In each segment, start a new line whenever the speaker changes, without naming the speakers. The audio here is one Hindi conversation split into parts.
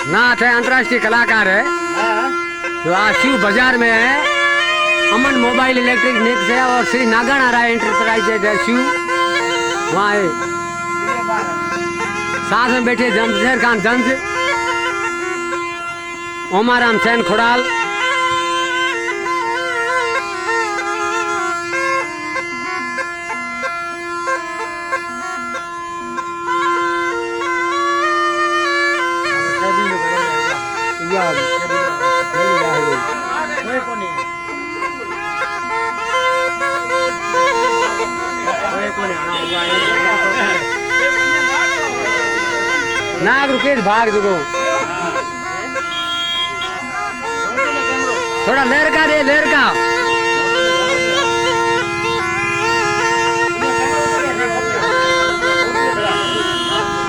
नाथ है, अंतर्राष्ट्रीय कलाकार है जो आज शिव बाजार में है। अमन मोबाइल इलेक्ट्रिक निक्स है और श्री नागाना राय एंटरप्राइजेज है शिव, वहाँ है। साथ में बैठे जमशेद खान जंज, ओमाराम सैन खुड़ाल, नाग रुकेश भाग जुगो थोड़ा लेर का दे, लेर का।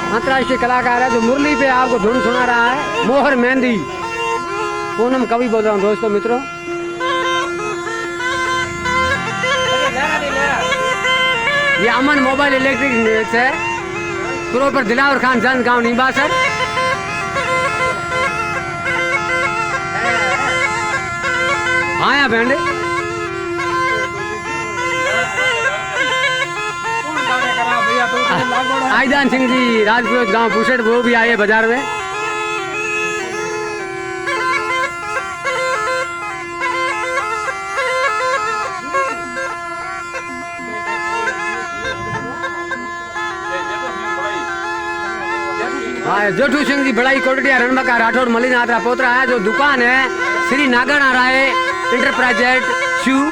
अंतर्राष्ट्रीय कलाकार है जो मुरली पे आपको धुन सुना रहा है। मोहर मेहंदी, पूनम कवि बोल रहा हूँ दोस्तों मित्रों। ये अमन मोबाइल इलेक्ट्रिक है, प्रॉपर दिलावर खान जंज गांव निवासर। आया बैंड आईदान सिंह जी राजपुरोहित गांव पुसेट, वो भी आए बाजार में। हाँ, जोठू सिंह जी बड़ाई कोटड़िया रणबका राठौड़ मलिन आदरा पोतरा है, जो दुकान है श्री नागाना राय एंटरप्राइजेज शिव।